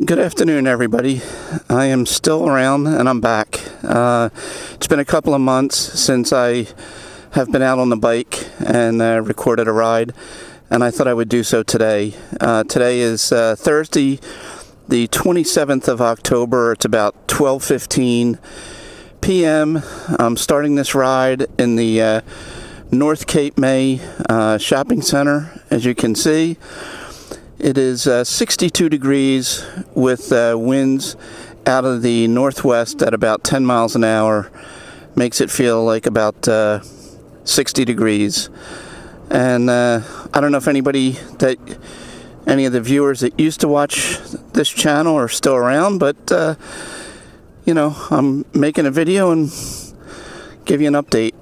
Good afternoon, everybody. I am still around and I'm back. It's been a couple of months since I have been out on the bike and recorded a ride, and I thought I would do so today. Today is Thursday, the 27th of October. It's about 12:15 p.m. I'm starting this ride in the North Cape May shopping center. As you can see, it is 62 degrees with winds out of the northwest at about 10 miles an hour. Makes it feel like about 60 degrees. And I don't know if any of the viewers that used to watch this channel are still around, but I'm making a video and give you an update.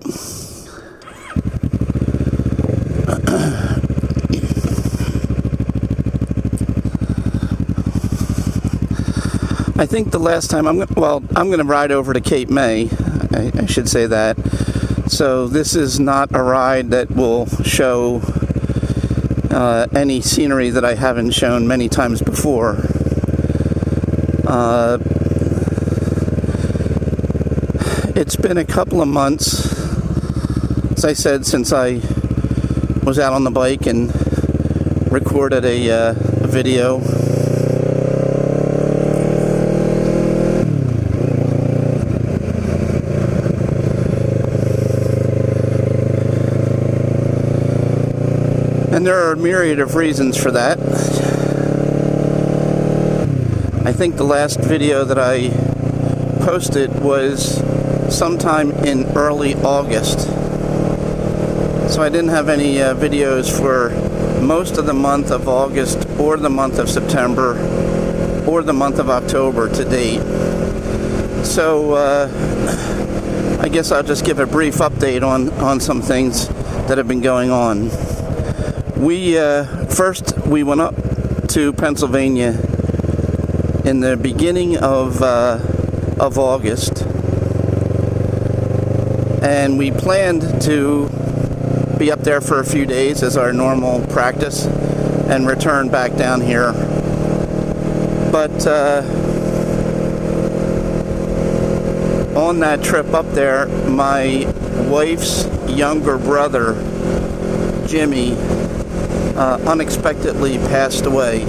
I think the last time I'm going to ride over to Cape May. I should say that. So this is not a ride that will show any scenery that I haven't shown many times before. It's been a couple of months, as I said, since I was out on the bike and recorded a video. And there are a myriad of reasons for that. I think the last video that I posted was sometime in early August. So I didn't have any videos for most of the month of August or the month of September or the month of October to date. So I guess I'll just give a brief update on some things that have been going on. We went up to Pennsylvania in the beginning of August, and we planned to be up there for a few days as our normal practice and return back down here. But on that trip up there, my wife's younger brother, Jimmy, unexpectedly passed away.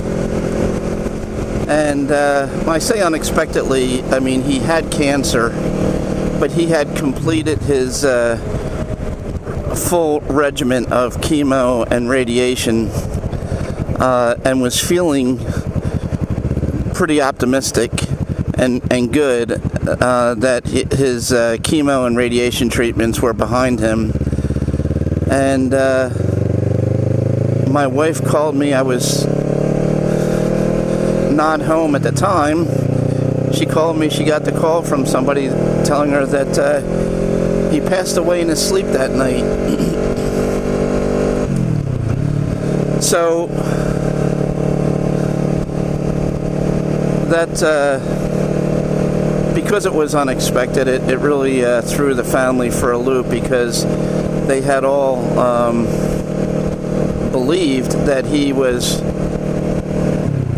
And when I say unexpectedly, I mean he had cancer, but he had completed his full regimen of chemo and radiation and was feeling pretty optimistic and good that his chemo and radiation treatments were behind him. And my wife called me. I was not home at the time. She called me. She got the call from somebody telling her that he passed away in his sleep that night. So that because it was unexpected, it really threw the family for a loop, because they had all believed that he was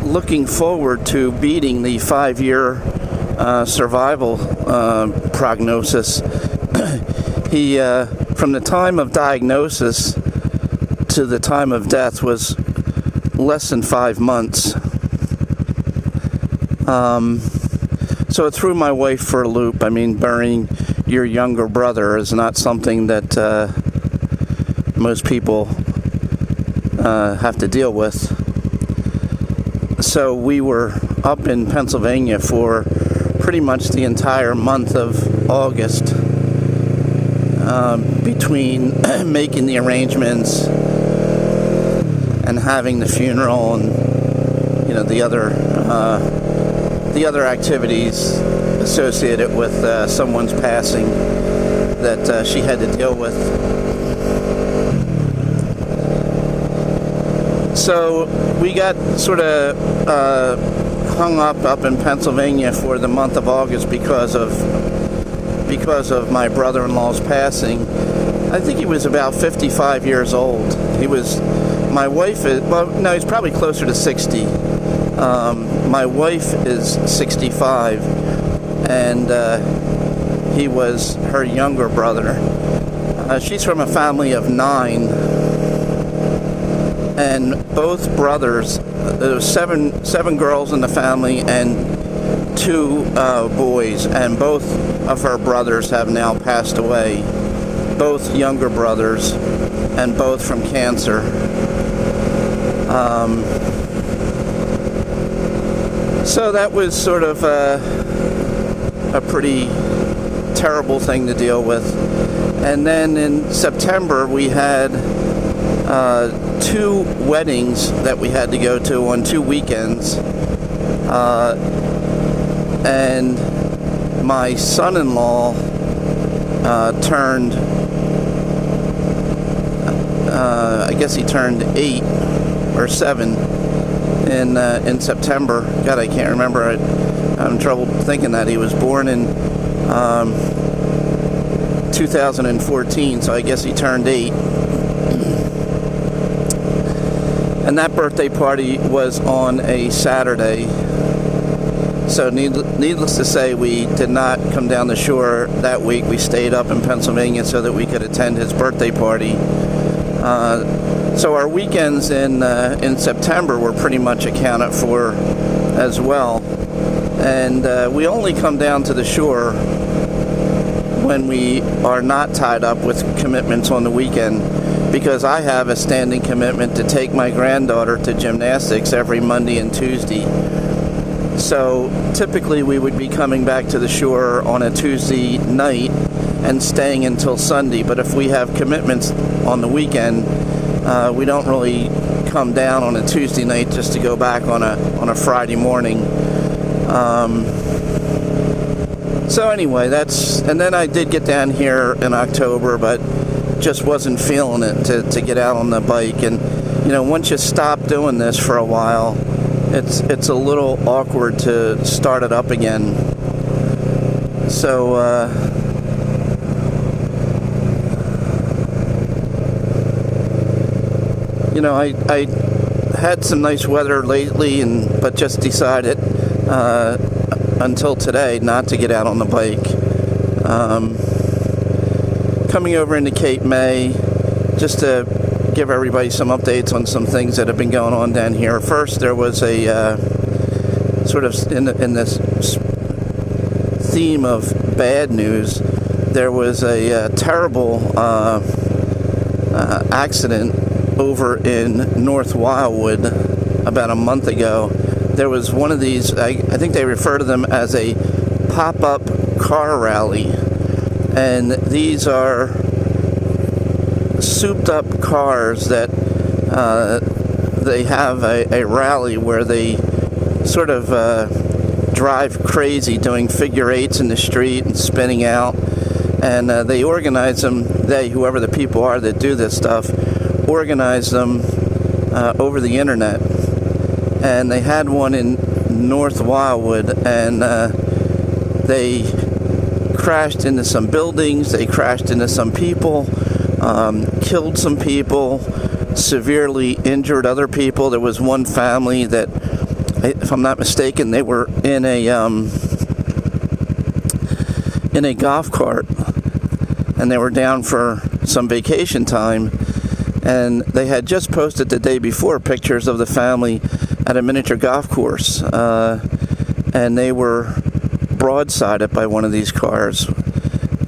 looking forward to beating the 5-year survival prognosis. He, from the time of diagnosis to the time of death, was less than 5 months. So it threw my wife for a loop. I mean, burying your younger brother is not something that most people have to deal with. So we were up in Pennsylvania for pretty much the entire month of August, between making the arrangements and having the funeral and the other activities associated with someone's passing that she had to deal with. So we got sort of hung up in Pennsylvania for the month of August because of my brother-in-law's passing. I think he was about 55 years old. My wife is, well, no, he's probably closer to 60. My wife is 65, and he was her younger brother. She's from a family of 9, and both brothers, there were seven girls in the family and 2 boys, and both of her brothers have now passed away. Both younger brothers, and both from cancer. So that was sort of a pretty terrible thing to deal with. And then in September we had 2 weddings that we had to go to on 2 weekends. And my son-in-law turned, I guess he turned 8 or 7 in September. God, I can't remember. I'm having trouble thinking that. He was born in 2014, so I guess he turned 8. And that birthday party was on a Saturday. So needless to say, we did not come down the shore that week. We stayed up in Pennsylvania so that we could attend his birthday party. So our weekends in September were pretty much accounted for as well. And we only come down to the shore when we are not tied up with commitments on the weekend, because I have a standing commitment to take my granddaughter to gymnastics every Monday and Tuesday. So typically we would be coming back to the shore on a Tuesday night and staying until Sunday. But if we have commitments on the weekend, we don't really come down on a Tuesday night just to go back on a Friday morning. So anyway, and then I did get down here in October, but just wasn't feeling it to get out on the bike. And once you stop doing this for a while, it's a little awkward to start it up again. So I had some nice weather lately, but just decided until today not to get out on the bike. Coming over into Cape May, just to give everybody some updates on some things that have been going on down here. First, there was a sort of in this theme of bad news, there was a terrible accident over in North Wildwood about a month ago. There was one of these, I think they refer to them as a pop-up car rally, and these are souped up cars that they have a rally where they sort of drive crazy doing figure 8s in the street and spinning out, and they organize them, whoever the people are that do this stuff, organize them over the internet. And they had one in North Wildwood, and they crashed into some buildings, they crashed into some people, killed some people, severely injured other people. There was one family that, if I'm not mistaken, they were in a golf cart, and they were down for some vacation time, and they had just posted the day before pictures of the family at a miniature golf course, and they were broadsided by one of these cars,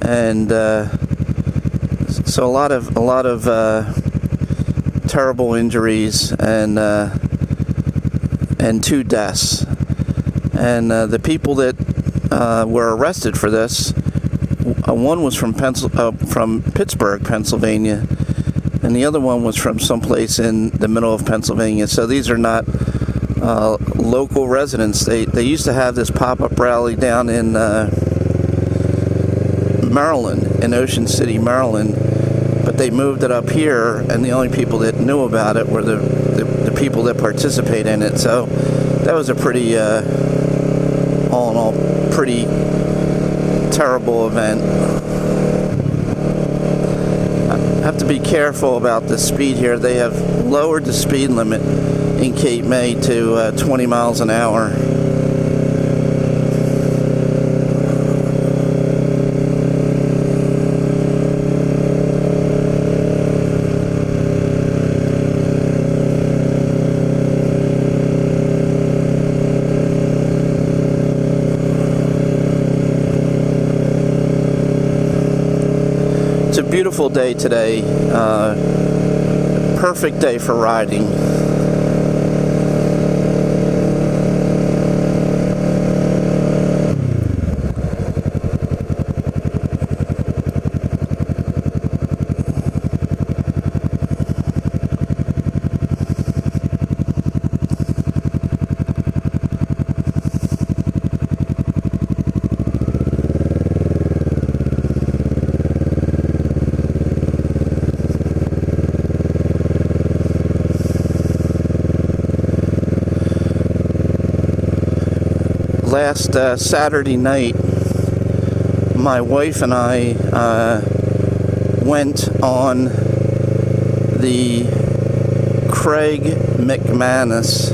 and so a lot of terrible injuries and 2 deaths. And the people that were arrested for this, one was from Pittsburgh, Pennsylvania, and the other one was from someplace in the middle of Pennsylvania. So these are not local residents. They used to have this pop-up rally down in Maryland, in Ocean City, Maryland, but they moved it up here, and the only people that knew about it were the people that participate in it. So that was a pretty, all in all, pretty terrible event. I have to be careful about the speed here. They have lowered the speed limit in Cape May to 20 miles an hour. It's a beautiful day today, perfect day for riding. Last Saturday night, my wife and I went on the Craig McManus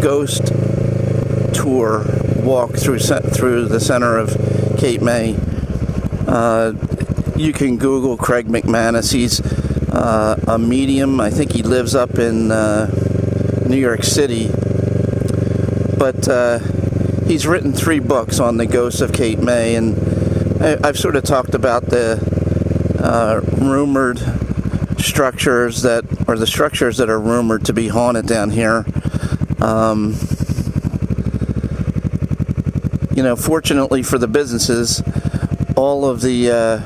Ghost Tour walk through the center of Cape May. You can Google Craig McManus. He's a medium. I think he lives up in New York City. But he's written 3 books on the ghosts of Cape May, and I've sort of talked about the rumored structures the structures that are rumored to be haunted down here. Fortunately for the businesses, all of the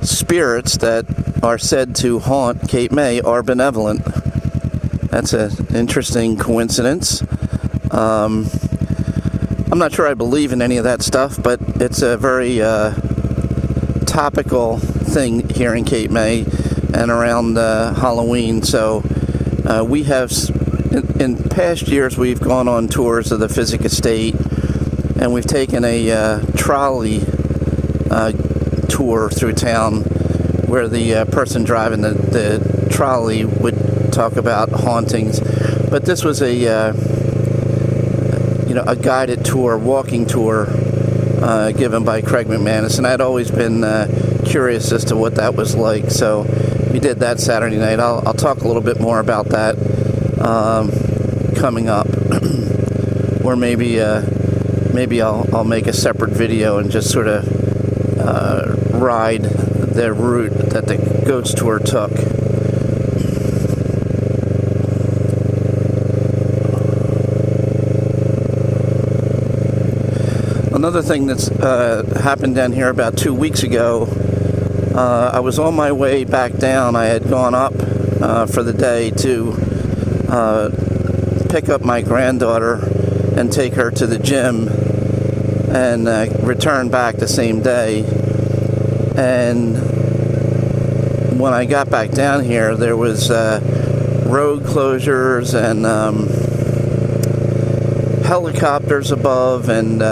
spirits that are said to haunt Cape May are benevolent. That's an interesting coincidence. I'm not sure I believe in any of that stuff, but it's a very topical thing here in Cape May and around Halloween. So we have, in past years, we've gone on tours of the Physic Estate, and we've taken a trolley tour through town where the person driving the trolley would talk about hauntings. But this was a guided tour, walking tour, given by Craig McManus, and I'd always been curious as to what that was like. So we did that Saturday night. I'll talk a little bit more about that coming up, or maybe I'll make a separate video and just sort of ride the route that the Ghost Tour took. Another thing that's happened down here about 2 weeks ago, I was on my way back down. I had gone up for the day to pick up my granddaughter and take her to the gym and return back the same day. And when I got back down here, there was road closures and helicopters above and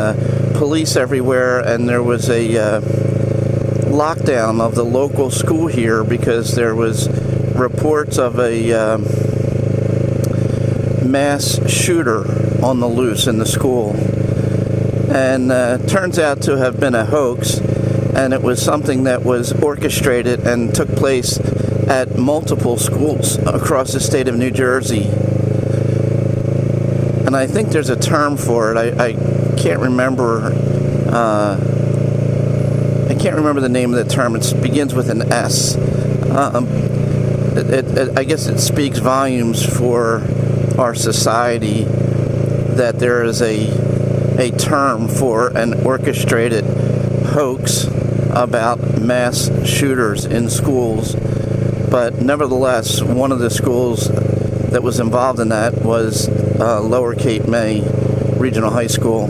police everywhere, and there was a lockdown of the local school here because there was reports of a mass shooter on the loose in the school, and turns out to have been a hoax, and it was something that was orchestrated and took place at multiple schools across the state of New Jersey. And I think there's a term for it. I can't remember. I can't remember the name of the term. It begins with an S. I guess it speaks volumes for our society that there is a term for an orchestrated hoax about mass shooters in schools. But nevertheless, one of the schools that was involved in that was Lower Cape May Regional High School.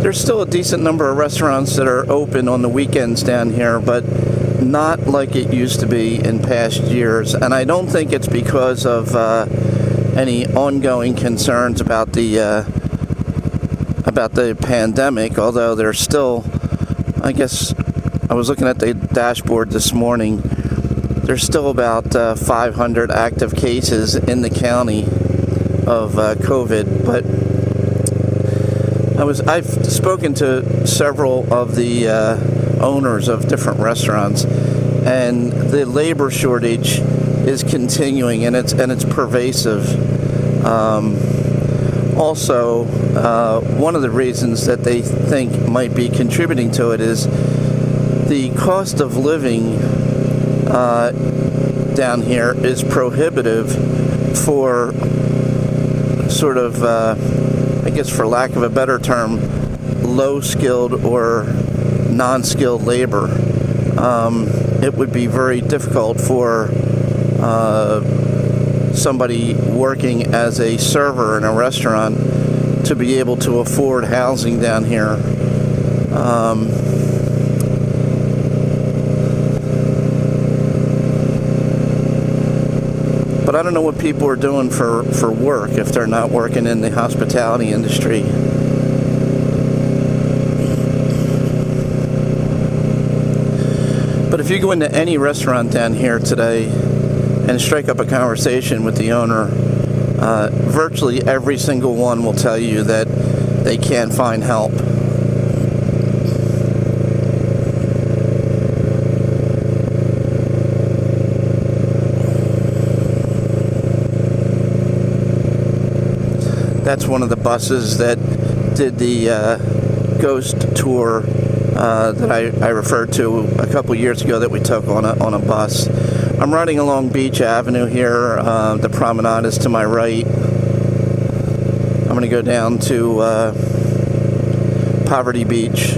There's still a decent number of restaurants that are open on the weekends down here, but not like it used to be in past years, and I don't think it's because of any ongoing concerns about the pandemic, although there's still, I guess, I was looking at the dashboard this morning, there's still about 500 active cases in the county of COVID, but I've spoken to several of the owners of different restaurants, and the labor shortage is continuing, and it's pervasive. Also, one of the reasons that they think might be contributing to it is the cost of living down here is prohibitive for sort of, I guess for lack of a better term, low-skilled or non-skilled labor. It would be very difficult for somebody working as a server in a restaurant to be able to afford housing down here. But I don't know what people are doing for work if they're not working in the hospitality industry. But if you go into any restaurant down here today and strike up a conversation with the owner, virtually every single one will tell you that they can't find help. That's one of the buses that did the ghost tour that I referred to a couple years ago that we took on a bus. I'm riding along Beach Avenue here. The promenade is to my right. I'm going to go down to Poverty Beach.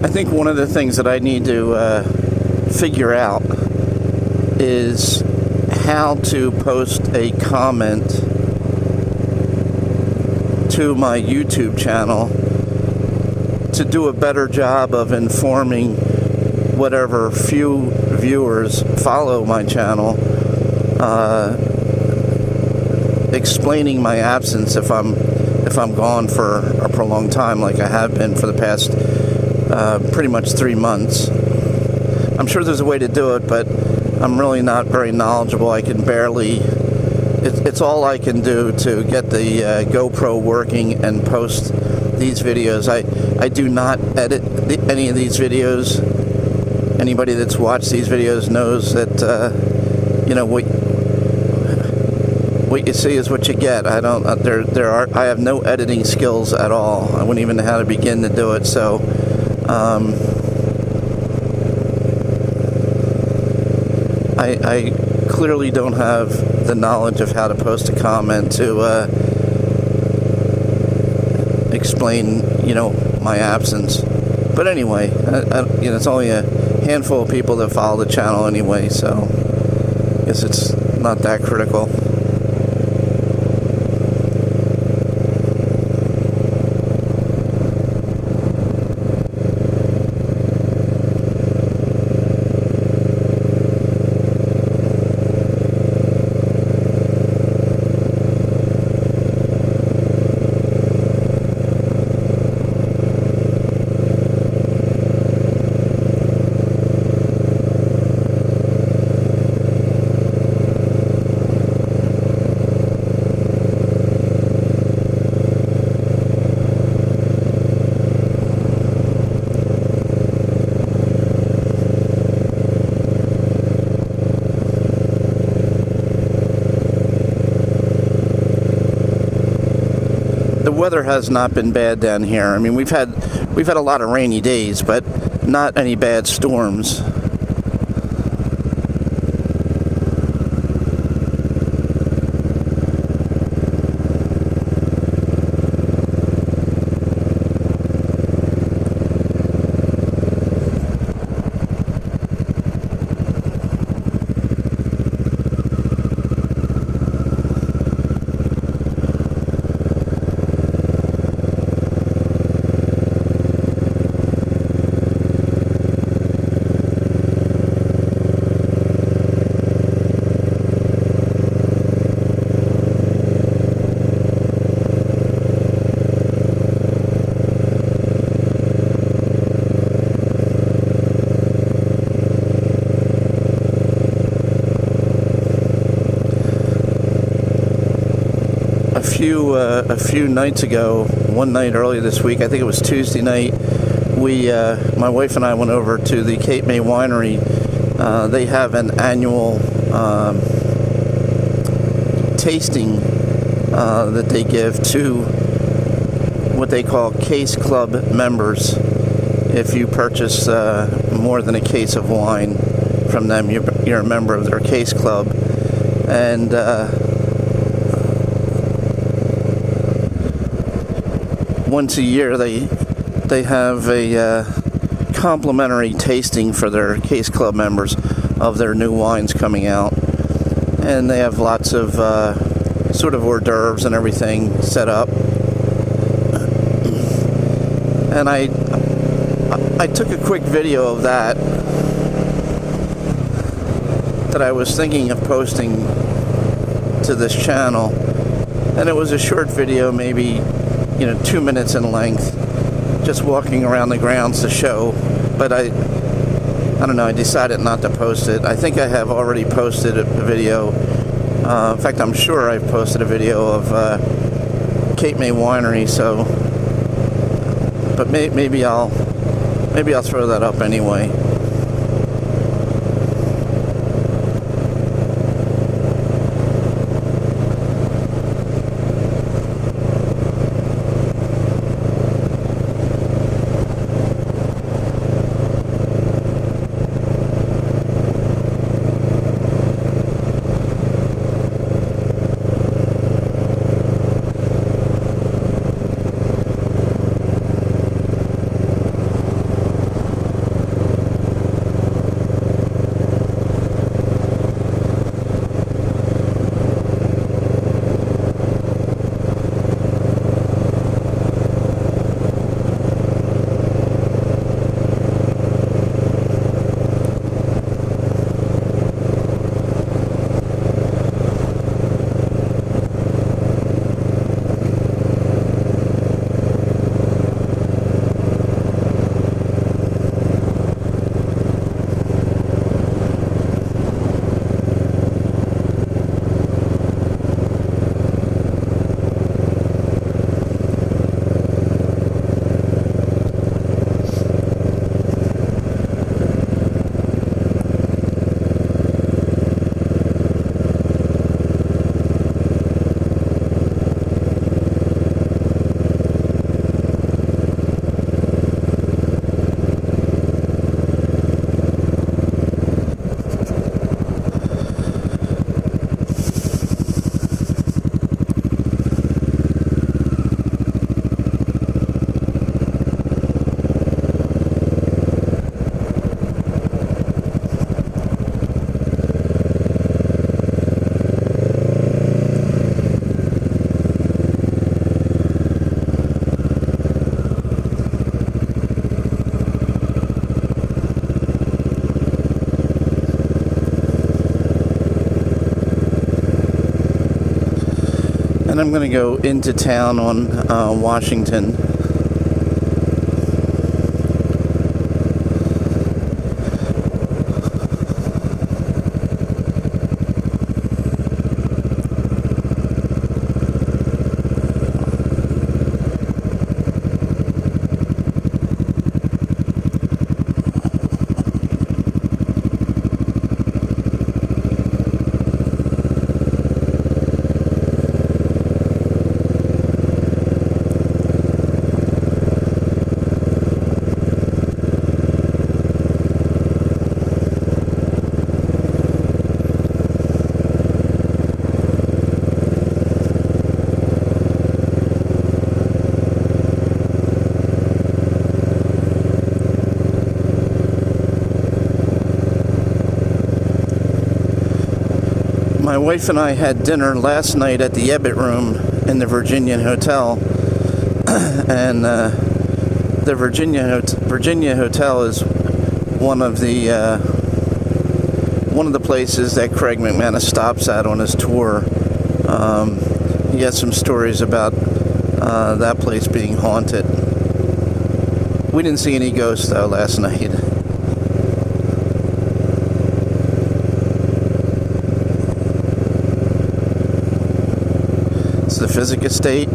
I think one of the things that I need to figure out is how to post a comment to my YouTube channel to do a better job of informing whatever few viewers follow my channel, explaining my absence if I'm gone for a prolonged time like I have been for the past pretty much 3 months. I'm sure there's a way to do it, but I'm really not very knowledgeable. I can barely, it's all I can do to get the GoPro working and post these videos. I do not edit any of these videos. Anybody that's watched these videos knows that, what you see is what you get. I don't, I have no editing skills at all. I wouldn't even know how to begin to do it, so I clearly don't have the knowledge of how to post a comment to explain, my absence. But anyway, it's only a handful of people that follow the channel anyway, so I guess it's not that critical. weather has not been bad down here. I mean, we've had a lot of rainy days, but not any bad storms. A few nights ago, one night earlier this week, I think it was Tuesday night, my wife and I went over to the Cape May Winery. They have an annual tasting that they give to what they call Case Club members. If you purchase more than a case of wine from them, you're a member of their Case Club. And once a year they have a complimentary tasting for their Case Club members of their new wines coming out, and they have lots of sort of hors d'oeuvres and everything set up. And I took a quick video of that I was thinking of posting to this channel, and it was a short video, maybe 2 minutes in length, just walking around the grounds to show. But I don't know, I decided not to post it. I think I have already posted a video. In fact, I'm sure I've posted a video of Cape May Winery. So, but maybe I'll throw that up anyway. And I'm going to go into town on Washington. My wife and I had dinner last night at the Ebbett Room in the Virginia Hotel, and the Virginia Hotel is one of the places that Craig McManus stops at on his tour. He has some stories about that place being haunted. We didn't see any ghosts though last night. It's the Physic Estate.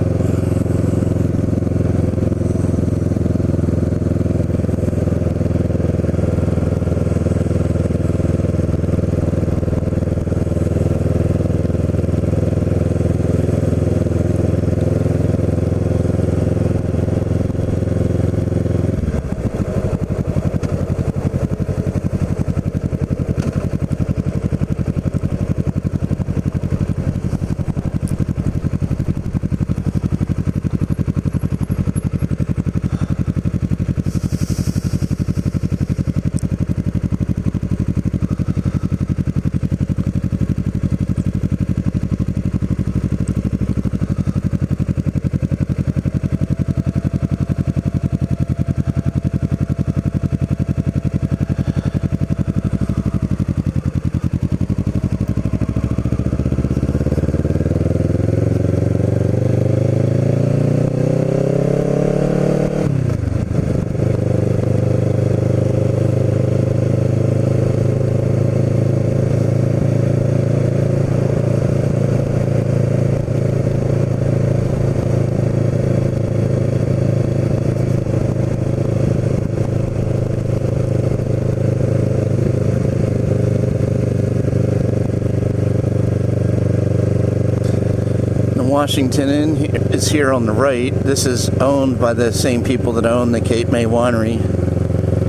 Washington Inn is here on the right. This is owned by the same people that own the Cape May Winery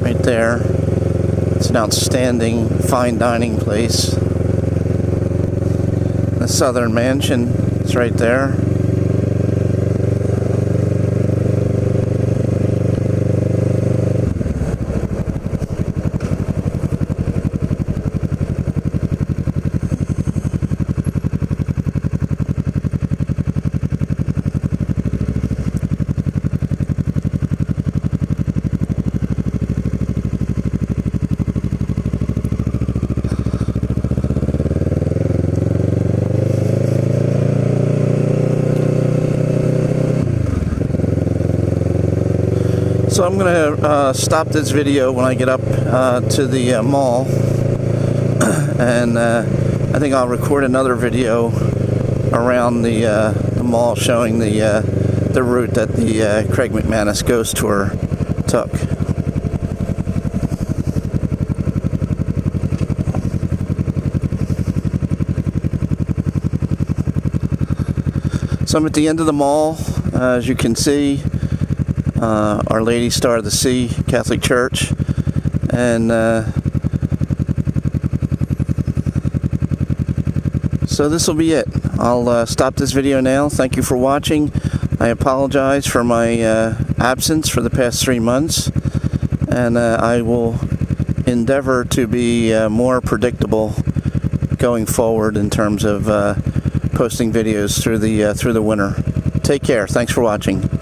right there. It's an outstanding fine dining place. The Southern Mansion is right there. So I'm going to stop this video when I get up to the mall, and I think I'll record another video around the mall showing the route that the Craig McManus Ghost Tour took. So I'm at the end of the mall, as you can see. Our Lady Star of the Sea Catholic Church, and so this will be it. I'll stop this video now. Thank you for watching. I apologize for my absence for the past 3 months, and I will endeavor to be more predictable going forward in terms of posting videos through the winter. Take care. Thanks for watching.